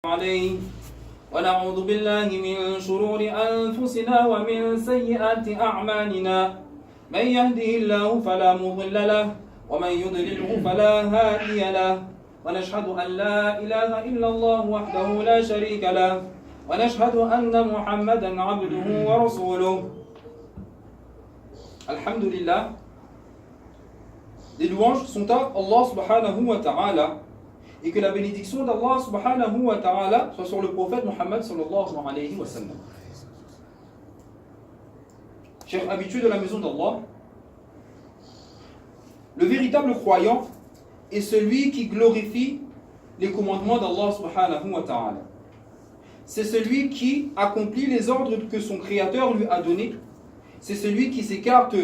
عليه ونعوذ بالله من شرور أنفسنا ومن سيئات أعمالنا من يهده الله فلا مضل له ومن يضلله فلا هادي له ونشهد أن لا إله إلا الله وحده لا شريك له ونشهد أن محمدا عبده ورسوله. Alhamdulillah, les louanges sont à Allah subhanahu wa ta'ala, et que la bénédiction d'Allah subhanahu wa ta'ala soit sur le prophète Muhammad sallallahu alayhi wa sallam. Chers habitués de la maison d'Allah, le véritable croyant est celui qui glorifie les commandements d'Allah subhanahu wa ta'ala. C'est celui qui accomplit les ordres que son créateur lui a donnés. C'est celui qui s'écarte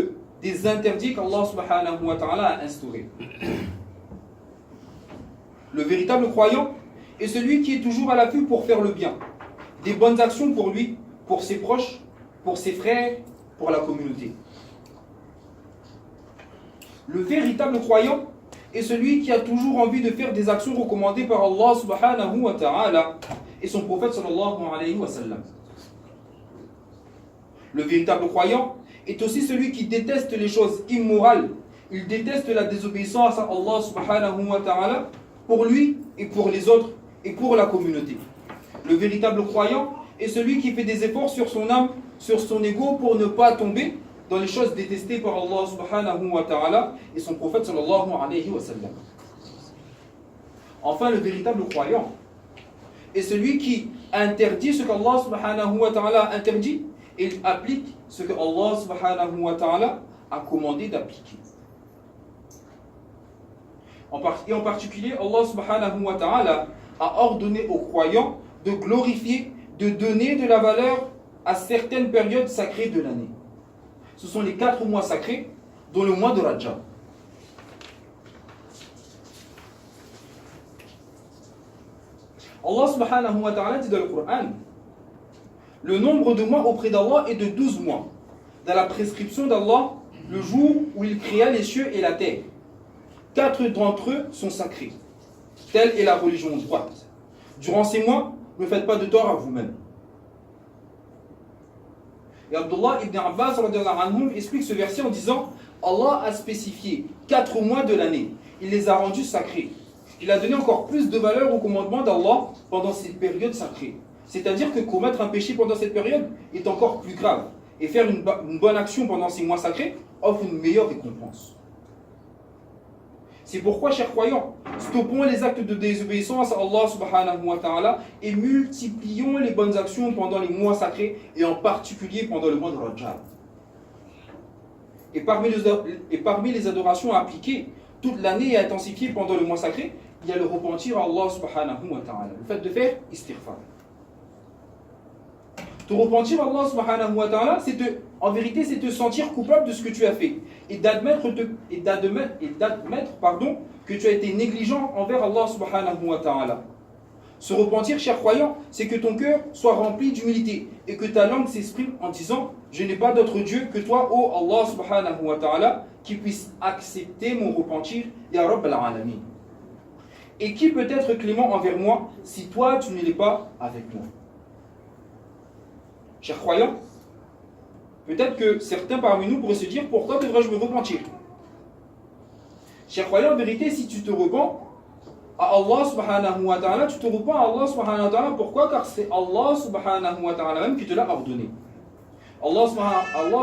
des interdits qu'Allah subhanahu wa ta'ala a instaurés. Le véritable croyant est celui qui est toujours à l'affût pour faire le bien, des bonnes actions pour lui, pour ses proches, pour ses frères, pour la communauté. Le véritable croyant est celui qui a toujours envie de faire des actions recommandées par Allah subhanahu wa ta'ala et son prophète sallallahu alayhi wa sallam. Le véritable croyant est aussi celui qui déteste les choses immorales. Il déteste la désobéissance à Allah subhanahu wa ta'ala pour lui et pour les autres et pour la communauté. Le véritable croyant est celui qui fait des efforts sur son âme, sur son ego pour ne pas tomber dans les choses détestées par Allah subhanahu wa ta'ala et son prophète sallallahu alayhi wa sallam. Enfin, le véritable croyant est celui qui interdit ce qu'Allah subhanahu wa ta'ala interdit et il applique ce que Allah subhanahu wa ta'ala a commandé d'appliquer. Et en particulier, Allah subhanahu wa ta'ala a ordonné aux croyants de glorifier, de donner de la valeur à certaines périodes sacrées de l'année. Ce sont les 4 mois sacrés, dont le mois de Rajab. Allah subhanahu wa ta'ala dit dans le Coran: le nombre de mois auprès d'Allah est de 12 mois, dans la prescription d'Allah, le jour où il créa les cieux et la terre. 4 d'entre eux sont sacrés. Telle est la religion droite. Durant ces mois, ne faites pas de tort à vous-même. Et Abdullah ibn Abbas explique ce verset en disant: Allah a spécifié 4 mois de l'année. Il les a rendus sacrés. Il a donné encore plus de valeur au commandement d'Allah pendant cette période sacrée. C'est-à-dire que commettre un péché pendant cette période est encore plus grave. Et faire une bonne action pendant ces mois sacrés offre une meilleure récompense. C'est pourquoi, chers croyants, stoppons les actes de désobéissance à Allah subhanahu wa ta'ala et multiplions les bonnes actions pendant les mois sacrés et en particulier pendant le mois de Rajab. Et parmi les adorations à appliquer toute l'année et intensifiées pendant le mois sacré, il y a le repentir à Allah subhanahu wa ta'ala, le fait de faire istighfar. Te repentir à Allah subhanahu wa ta'ala, en vérité, c'est te sentir coupable de ce que tu as fait et d'admettre que tu as été négligent envers Allah subhanahu wa ta'ala. Se repentir, cher croyant, c'est que ton cœur soit rempli d'humilité et que ta langue s'exprime en disant: je n'ai pas d'autre Dieu que toi, ô Allah subhanahu wa ta'ala, qui puisse accepter mon repentir, ya Rabb al-Alamin. Et qui peut être clément envers moi si toi tu ne l'es pas avec moi? Chers croyants, peut-être que certains parmi nous pourraient se dire: pourquoi devrais-je me repentir? Chers croyants, en vérité, si tu te repens à Allah subhanahu wa ta'ala, tu te repens à Allah subhanahu wa ta'ala. Pourquoi? Car c'est Allah subhanahu wa ta'ala même qui te l'a ordonné. Allah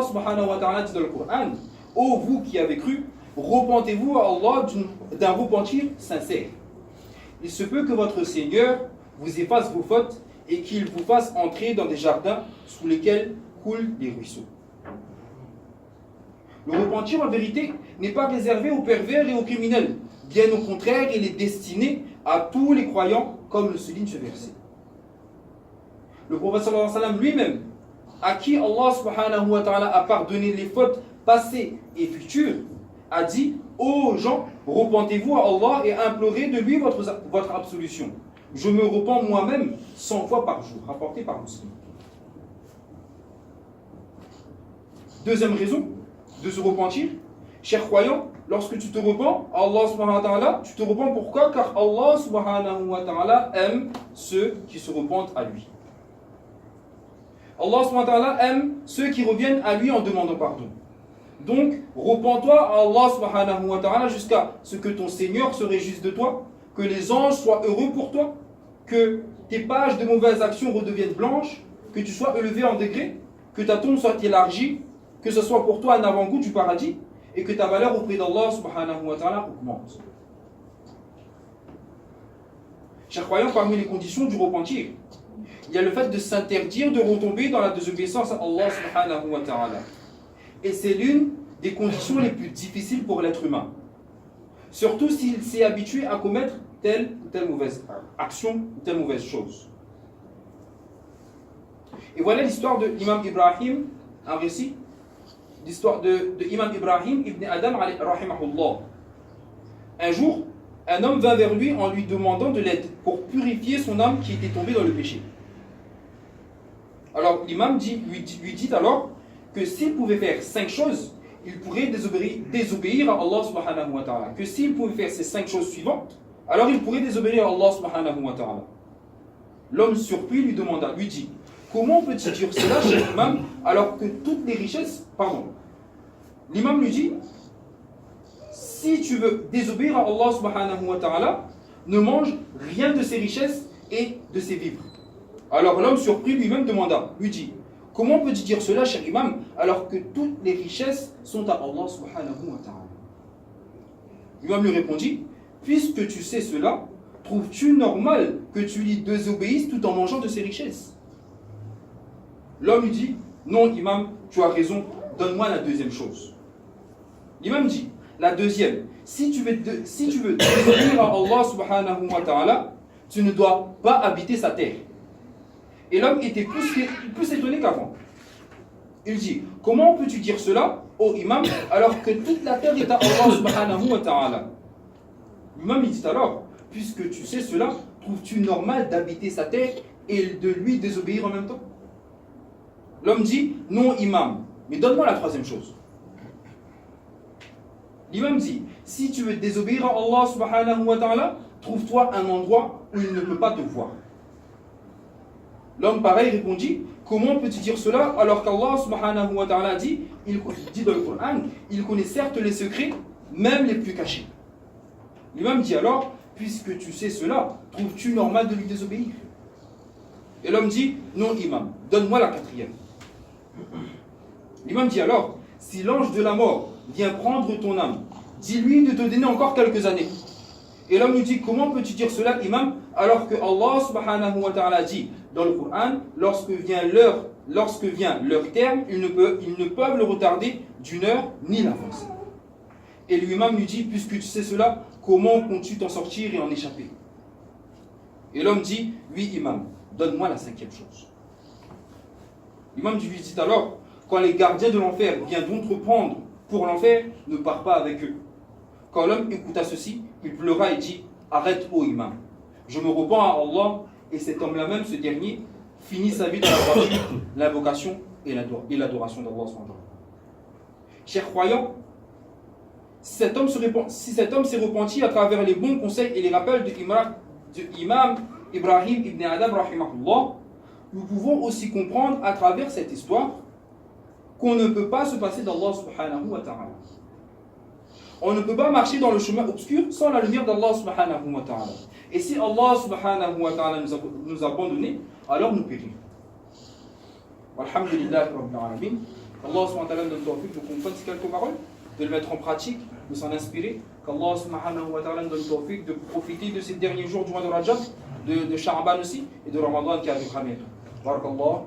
subhanahu wa ta'ala dit dans le Coran: ô vous qui avez cru, repentez-vous à Allah d'un repentir sincère. Il se peut que votre Seigneur vous efface vos fautes et qu'il vous fasse entrer dans des jardins sous lesquels coulent des ruisseaux. Le repentir, en vérité, n'est pas réservé aux pervers et aux criminels. Bien au contraire, il est destiné à tous les croyants, comme le souligne ce verset. Le prophète sallallahu alayhi wa sallam lui-même, à qui Allah subhanahu wa ta'ala a pardonné les fautes passées et futures, a dit: ô gens, repentez-vous à Allah et implorez de lui votre absolution. Je me repens moi-même 100 fois par jour, rapporté par Muslim. Deuxième raison de se repentir, chers croyants, lorsque tu te repens, Allah subhanahu wa ta'ala, tu te repens pourquoi? Car Allah subhanahu wa ta'ala aime ceux qui se repentent à lui. Allah subhanahu wa ta'ala aime ceux qui reviennent à lui en demandant pardon. Donc, repens-toi à Allah subhanahu wa ta'ala jusqu'à ce que ton Seigneur se réjouisse de toi, que les anges soient heureux pour toi, que tes pages de mauvaises actions redeviennent blanches, que tu sois élevé en degré, que ta tombe soit élargie, que ce soit pour toi un avant-goût du paradis, et que ta valeur auprès d'Allah subhanahu wa ta'ala augmente. Chers croyants, parmi les conditions du repentir, il y a le fait de s'interdire de retomber dans la désobéissance à Allah subhanahu wa ta'ala. Et c'est l'une des conditions les plus difficiles pour l'être humain. Surtout s'il s'est habitué à commettre telle ou telle mauvaise action ou telle mauvaise chose. Et voilà l'histoire de l'imam Ibrahim, un récit, l'histoire de Imam Ibrahim ibn Adam rahimahullah. Un jour, un homme vint vers lui en lui demandant de l'aide pour purifier son âme qui était tombée dans le péché. Alors l'imam lui dit alors que s'il pouvait faire 5 choses, il pourrait désobéir à Allah subhanahu wa ta'ala. Que s'il pouvait faire ces 5 choses suivantes, alors il pourrait désobéir à Allah subhanahu wa ta'ala. L'homme surpris lui dit, comment peux-tu dire cela chez l'imam alors que toutes les richesses... Pardon. L'imam lui dit, si tu veux désobéir à Allah subhanahu wa ta'ala, ne mange rien de ses richesses et de ses vivres. Alors l'homme surpris lui-même lui dit, comment peux-tu dire cela, cher imam, alors que toutes les richesses sont à Allah subhanahu wa ta'ala? L'imam lui répondit, puisque tu sais cela, trouves-tu normal que tu lui désobéisses tout en mangeant de ses richesses? L'homme lui dit, non imam, tu as raison, donne-moi la deuxième chose. L'imam dit, la deuxième, si tu veux désobéir à Allah subhanahu wa ta'ala, tu ne dois pas habiter sa terre. Et l'homme était plus étonné qu'avant. Il dit, comment peux-tu dire cela, ô imam, alors que toute la terre est à Allah subhanahu wa ta'ala? L'imam dit alors, puisque tu sais cela, trouves-tu normal d'habiter sa terre et de lui désobéir en même temps? L'homme dit, non imam, mais donne-moi la troisième chose. L'imam dit, si tu veux désobéir à Allah subhanahu wa ta'ala, trouve-toi un endroit où il ne peut pas te voir. L'homme pareil répondit, comment peux-tu dire cela alors qu'Allah subhanahu wa ta'ala dit dans le Coran, il connaît certes les secrets, même les plus cachés. L'imam dit alors, puisque tu sais cela, trouves-tu normal de lui désobéir? Et l'homme dit, non imam, donne-moi la quatrième. L'imam dit alors, si l'ange de la mort vient prendre ton âme, dis-lui de te donner encore quelques années. Et l'homme lui dit, comment peux-tu dire cela, imam, alors que Allah subhanahu wa ta'ala dit dans le Coran, lorsque vient leur terme, ils ne peuvent le retarder d'une heure ni l'avancer. Et l'imam lui dit, puisque tu sais cela, comment comptes-tu t'en sortir et en échapper? Et l'homme dit, oui imam, donne-moi la cinquième chose. L'imam lui dit alors, quand les gardiens de l'enfer viennent d'entreprendre pour l'enfer, ne pars pas avec eux. Quand l'homme écouta ceci, il pleura et dit, arrête ô imam, je me repens à Allah, et cet homme-là même, ce dernier, finit sa vie dans la droiture, l'invocation et l'adoration d'Allah. Chers croyants, si cet homme s'est repenti à travers les bons conseils et les rappels de l'imam Ibrahim ibn Adam rahimahullah, nous pouvons aussi comprendre à travers cette histoire qu'on ne peut pas se passer d'Allah subhanahu wa ta'ala. On ne peut pas marcher dans le chemin obscur sans la lumière d'Allah subhanahu wa ta'ala. Et si Allah subhanahu wa ta'ala nous a abandonnés, alors nous périrons. Alhamdulillah rabbil alamin. Allah subhanahu wa ta'ala nous donne tawfiq de comprendre ces quelques paroles, de le mettre en pratique, de s'en inspirer. Qu'Allah subhanahu wa ta'ala nous donne tawfiq de profiter de ces derniers jours du mois de Rajab, de Sha'ban aussi, et de Ramadan qui arrive bientôt. بارك الله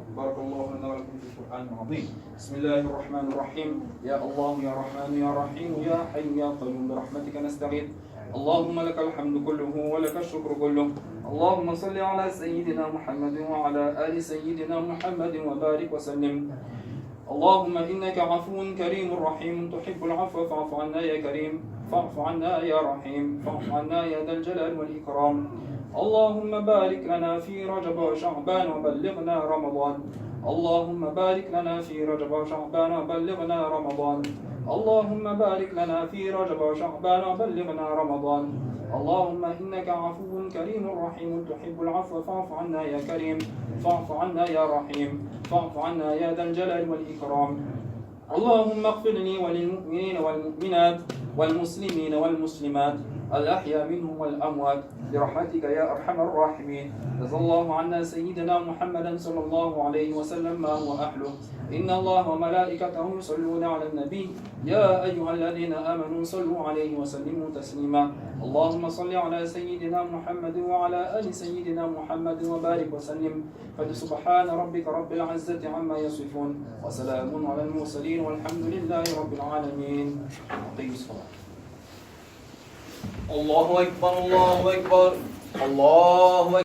لنا ولكم في القرآن العظيم. بسم الله الرحمن الرحيم. يا الله يا رحمن يا رحيم يا حي يا قيوم برحمتك نستغيث. اللهم لك الحمد كله ولك الشكر كله. اللهم صل على سيدنا محمد وعلى آل سيدنا محمد وبارك وسلم. اللهم إنك عفو كريم رحيم تحب العفو فاعف عنا يا كريم فاعف عنا يا رحيم فاعف عنا يا ذا الجلال والإكرام. اللهم بارك لنا في رجب وشعبان وبلغنا رمضان. اللهم بارك لنا في رجب وشعبان وبلغنا رمضان. اللهم بارك لنا في رجب وشعبان وبلغنا رمضان. اللهم إنك عفو كريم رحيم تحب العفو فاعف عنا يا كريم، فاعف عنا يا رحيم، فاعف عنا يا ذا الجلال والإكرام. اللهم اغفر لي وللمؤمنين والمؤمنات والمسلمين والمسلمات الأحياء منهم والأموات برحمتك يا أرحم الراحمين. جزا الله عنا سيدنا محمدا صلى الله عليه وسلم ما هو أهله. إن الله وملائكته يصلون على النبي يا أيها الذين آمنوا صلوا عليه وسلموا تسليما. اللهم صل على سيدنا محمد وعلى آل سيدنا محمد وبارك وسلم. فسبحان ربك رب العزة عما يصفون وسلام على المرسلين والحمد لله رب العالمين. أقيموا الصلاة. الله أكبر الله أكبر الله أكبر.